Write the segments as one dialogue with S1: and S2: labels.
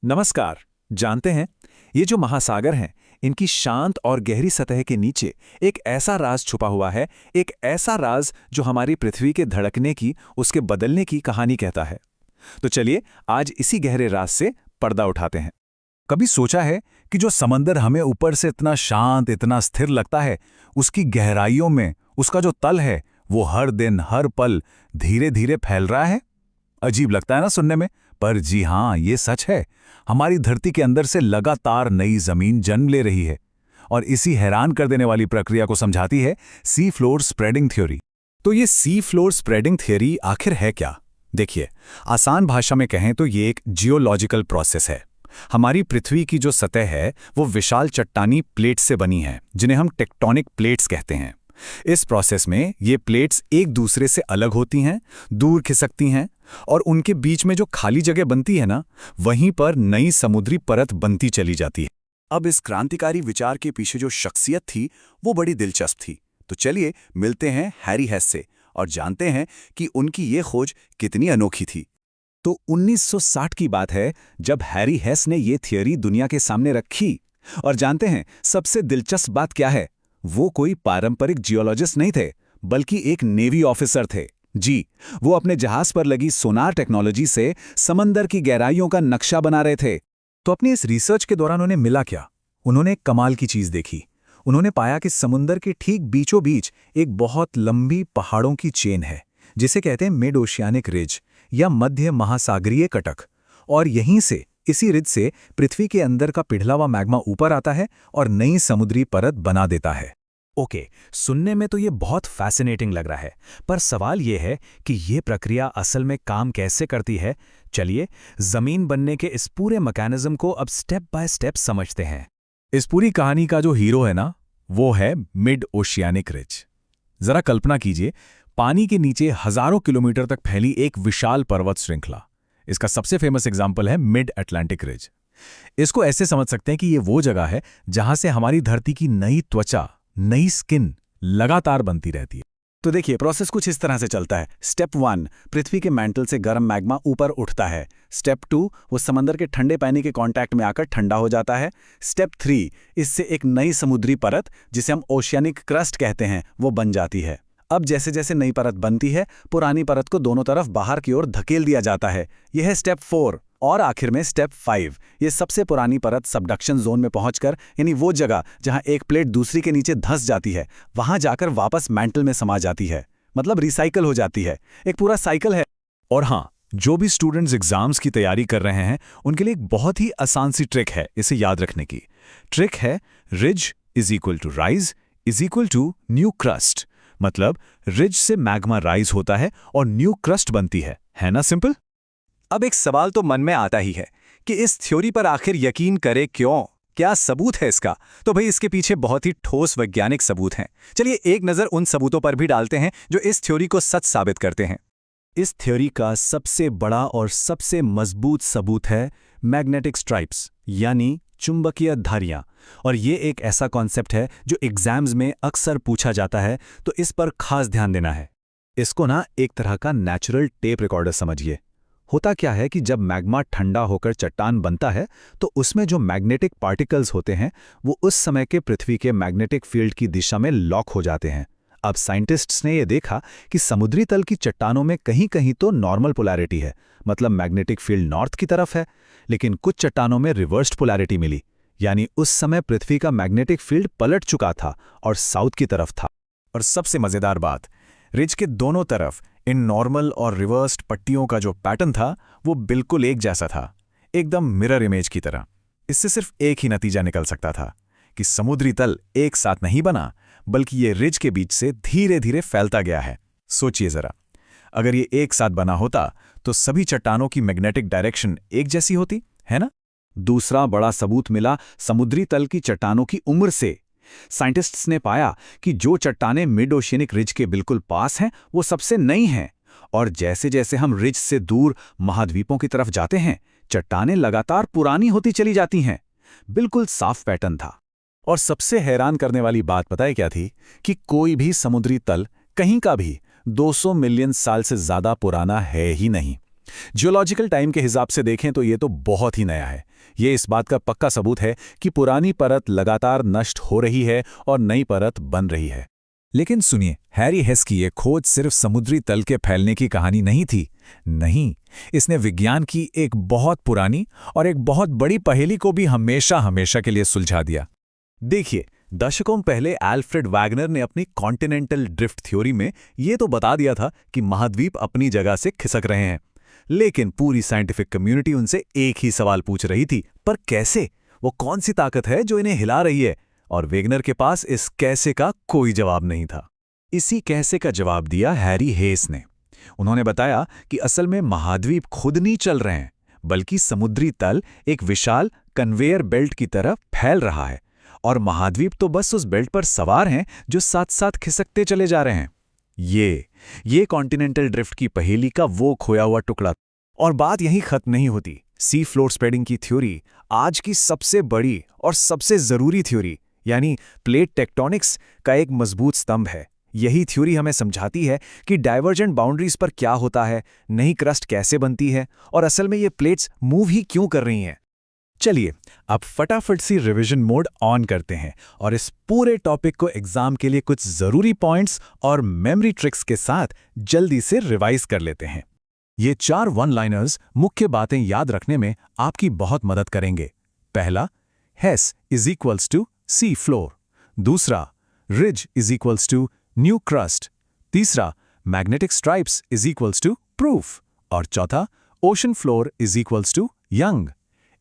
S1: नमस्कार। जानते हैं, ये जो महासागर हैं, इनकी शांत और गहरी सतह के नीचे एक ऐसा राज छुपा हुआ है, एक ऐसा राज जो हमारी पृथ्वी के धड़कने की, उसके बदलने की कहानी कहता है। तो चलिए आज इसी गहरे राज से पर्दा उठाते हैं।
S2: कभी सोचा है कि जो समंदर हमें ऊपर से इतना शांत, इतना स्थिर लगता है, उसकी गहराइयों में उसका जो तल है, वो हर दिन, हर पल धीरे धीरे फैल रहा है। अजीब लगता है ना सुनने में, पर जी हाँ, ये सच है। हमारी धरती के अंदर से लगातार नई जमीन जन्म ले रही है, और इसी हैरान कर देने वाली प्रक्रिया को समझाती है सी फ्लोर स्प्रेडिंग थ्योरी। तो ये सी फ्लोर स्प्रेडिंग थ्योरी आखिर है क्या? देखिए, आसान भाषा में कहें तो ये एक जियोलॉजिकल प्रोसेस है। हमारी पृथ्वी की जो सतह है वो विशाल चट्टानी प्लेट से बनी है, जिन्हें हम टेक्टोनिक प्लेट्स कहते हैं। इस प्रोसेस में ये प्लेट्स एक दूसरे से अलग होती हैं, दूर खिसकती हैं, और उनके बीच में जो खाली जगह बनती है ना, वहीं पर नई समुद्री परत बनती चली जाती है। अब इस क्रांतिकारी विचार के पीछे जो शख्सियत थी वो बड़ी दिलचस्प थी। तो चलिए मिलते हैं हैरी हेस से और जानते हैं कि उनकी ये खोज कितनी अनोखी थी। तो 1960 की बात है जब हैरी हेस ने ये थियरी दुनिया के सामने रखी। और जानते हैं सबसे दिलचस्प बात क्या है? वो कोई पारंपरिक जियोलॉजिस्ट नहीं थे, बल्कि एक नेवी ऑफिसर थे। जी, वो अपने जहाज पर लगी सोनार टेक्नोलॉजी से समंदर की गहराइयों का नक्शा बना रहे थे। तो अपनी इस रिसर्च के दौरान उन्हें मिला क्या? उन्होंने एक कमाल की चीज देखी। उन्होंने पाया कि समुंदर के ठीक बीचों बीच एक बहुत लंबी पहाड़ों की चेन है, जिसे कहते हैं मिड ओशियानिक रिज या मध्य महासागरीय कटक। और यहीं से, इसी रिज से पृथ्वी के अंदर का पिघला हुआ मैग्मा ऊपर आता है और नई समुद्री परत बना देता है। ओके, सुनने में तो ये बहुत फैसिनेटिंग लग रहा है, पर सवाल ये है कि ये प्रक्रिया असल में काम कैसे करती है। चलिए जमीन बनने के इस पूरे मैकेनिज्म को अब स्टेप बाय स्टेप समझते हैं। इस पूरी कहानी का जो हीरो है ना, वो है मिड ओशियानिक रिज। जरा कल्पना कीजिए, पानी के नीचे हजारों किलोमीटर तक फैली एक विशाल पर्वत श्रृंखला। इसका सबसे फेमस एग्जाम्पल है मिड अटलांटिक रिज। इसको ऐसे समझ सकते हैं कि ये वो जगह है जहां से हमारी धरती की नई त्वचा, नई स्किन लगातार बनती रहती है। तो देखिए, प्रोसेस कुछ इस तरह से चलता है। स्टेप 1, पृथ्वी के मैंटल से गर्म मैग्मा ऊपर उठता है। स्टेप 2, वो समंदर के ठंडे पानी के कांटेक्ट में आकर ठंडा हो जाता है। स्टेप 3, इससे एक नई समुद्री परत, जिसे हम ओशियानिक क्रस्ट कहते हैं, वो बन जाती है। अब जैसे जैसे नई परत बनती है, पुरानी परत को दोनों तरफ बाहर की ओर धकेल दिया जाता है। यह है स्टेप 4। और आखिर में स्टेप 5, ये सबसे पुरानी परत सबडक्शन जोन में पहुंचकर, यानी वो जगह जहां एक प्लेट दूसरी के नीचे धंस जाती है, वहां जाकर वापस मैंटल में समा जाती है। मतलब रिसाइकल हो जाती है। एक पूरा साइकिल है। और हाँ, जो भी स्टूडेंट्स एग्जाम्स की तैयारी कर रहे हैं, उनके लिए एक बहुत ही आसान सी ट्रिक है इसे याद रखने की। ट्रिक है ridge is equal to rise is equal to new crust. मतलब रिज से मैग्मा राइज होता है और न्यू क्रस्ट बनती है ना सिंपल? अब एक सवाल तो मन में आता ही है कि इस थ्योरी पर आखिर यकीन करे क्यों? क्या सबूत है इसका? तो भाई, इसके पीछे बहुत ही ठोस वैज्ञानिक सबूत हैं। चलिए एक नज़र उन सबूतों पर भी डालते हैं जो इस थ्योरी को सच साबित करते हैं। इस थ्योरी का सबसे बड़ा और सबसे मजबूत सबूत है मैग्नेटिक स्ट्राइप्स, यानी चुंबकीय धारियां। और ये एक ऐसा कॉन्सेप्ट है जो एग्जाम्स में अक्सर पूछा जाता है, तो इस पर खास ध्यान देना है। इसको ना एक तरह का नेचुरल टेप रिकॉर्डर समझिए। होता क्या है कि जब मैग्मा ठंडा होकर चट्टान बनता है, तो उसमें जो मैग्नेटिक पार्टिकल्स होते हैं, वो उस समय के पृथ्वी के मैग्नेटिक फील्ड की दिशा में लॉक हो जाते हैं। अब साइंटिस्ट्स ने ये देखा कि समुद्री तल की चट्टानों में कहीं कहीं तो नॉर्मल पोलैरिटी है, मतलब मैग्नेटिक फील्ड नॉर्थ की तरफ है, लेकिन कुछ चट्टानों में रिवर्स्ड पोलैरिटी मिली, यानी उस समय पृथ्वी का मैग्नेटिक फील्ड पलट चुका था और साउथ की तरफ था। और सबसे मजेदार बात, रिज के दोनों तरफ इन नॉर्मल और रिवर्स्ड पट्टियों का जो पैटर्न था, वो बिल्कुल एक जैसा था, एकदम मिरर इमेज की तरह। इससे सिर्फ एक ही नतीजा निकल सकता था कि समुद्री तल एक साथ नहीं बना, बल्कि ये रिज के बीच से धीरे धीरे फैलता गया है। सोचिए जरा, अगर ये एक साथ बना होता तो सभी चट्टानों की मैग्नेटिक डायरेक्शन एक जैसी होती, है ना? दूसरा बड़ा सबूत मिला समुद्री तल की चट्टानों की उम्र से। साइंटिस्ट्स ने पाया कि जो चट्टानें मिड ओशियनिक रिज के बिल्कुल पास हैं, वो सबसे नई हैं। और जैसे जैसे हम रिज से दूर महाद्वीपों की तरफ जाते हैं, चट्टानें लगातार पुरानी होती चली जाती हैं। बिल्कुल साफ पैटर्न था। और सबसे हैरान करने वाली बात पता है क्या थी? कि कोई भी समुद्री तल कहीं का भी 200 मिलियन साल से ज्यादा पुराना है ही नहीं। जियोलॉजिकल टाइम के हिसाब से देखें तो ये तो बहुत ही नया है। ये इस बात का पक्का सबूत है कि पुरानी परत लगातार नष्ट हो रही है और नई परत बन रही है। लेकिन सुनिए, हैरी हेस की ये खोज सिर्फ समुद्री तल के फैलने की कहानी नहीं थी। नहीं, इसने विज्ञान की एक बहुत पुरानी और एक बहुत बड़ी पहेली को भी हमेशा हमेशा के लिए सुलझा दिया। देखिए, दशकों पहले अल्फ्रेड वैगनर ने अपनी कॉन्टिनेंटल ड्रिफ्ट थ्योरी में ये तो बता दिया था कि महाद्वीप अपनी जगह से खिसक रहे हैं। लेकिन पूरी साइंटिफिक कम्युनिटी उनसे एक ही सवाल पूछ रही थी, पर कैसे? वो कौन सी ताकत है जो इन्हें हिला रही है? और वेगनर के पास इस कैसे का कोई जवाब नहीं था। इसी कैसे का जवाब दिया हैरी हेस ने। उन्होंने बताया कि असल में महाद्वीप खुद नहीं चल रहे हैं, बल्कि समुद्री तल एक विशाल कन्वेयर बेल्ट की तरफ फैल रहा है, और महाद्वीप तो बस उस बेल्ट पर सवार हैं जो साथ साथ खिसकते चले जा रहे हैं। ये कॉन्टिनेंटल ड्रिफ्ट की पहेली का वो खोया हुआ टुकड़ा। और बात यहीं खत्म नहीं होती। सी फ्लोर स्प्रेडिंग की थ्योरी आज की सबसे बड़ी और सबसे जरूरी थ्योरी यानी प्लेट टेक्टोनिक्स का एक मजबूत स्तंभ है। यही थ्योरी हमें समझाती है कि डाइवर्जेंट बाउंड्रीज पर क्या होता है, नई क्रस्ट कैसे बनती है और असल में ये प्लेट्स मूव ही क्यों कर रही हैं। चलिए अब फटाफट सी रिवीजन मोड ऑन करते हैं और इस पूरे टॉपिक को एग्जाम के लिए कुछ जरूरी पॉइंट्स और मेमोरी ट्रिक्स के साथ जल्दी से रिवाइज कर लेते हैं। ये 4 वन लाइनर्स मुख्य बातें याद रखने में आपकी बहुत मदद करेंगे। पहला, Hess is equals to sea floor. दूसरा, ridge is equals to new crust. तीसरा, magnetic stripes is equals to proof. और चौथा, ocean floor is equals to young.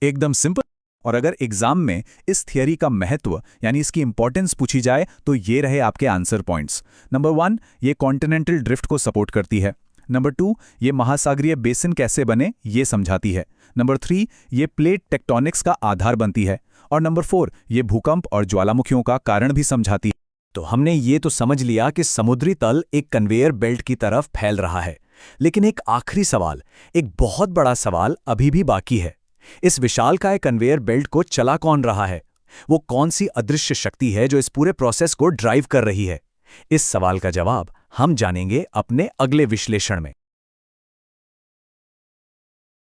S2: एकदम सिंपल। और अगर एग्जाम में इस थियरी का महत्व यानी इसकी इंपॉर्टेंस पूछी जाए तो ये रहे आपके आंसर पॉइंट्स। नंबर 1, ये कॉन्टिनेंटल ड्रिफ्ट को सपोर्ट करती है। नंबर 2, ये महासागरीय बेसिन कैसे बने ये समझाती है। नंबर 3, ये प्लेट टेक्टोनिक्स का आधार बनती है। और नंबर 4, ये भूकंप और ज्वालामुखियों का कारण भी समझाती है। तो हमने ये तो समझ लिया कि समुद्री तल एक कन्वेयर बेल्ट की तरफ फैल रहा है, लेकिन एक आखिरी सवाल, एक बहुत बड़ा सवाल अभी भी बाकी है। इस विशालकाय कन्वेयर बेल्ट को चला कौन रहा है? वो कौन सी अदृश्य शक्ति है जो इस पूरे प्रोसेस को ड्राइव कर रही है? इस सवाल का जवाब हम जानेंगे अपने अगले विश्लेषण में।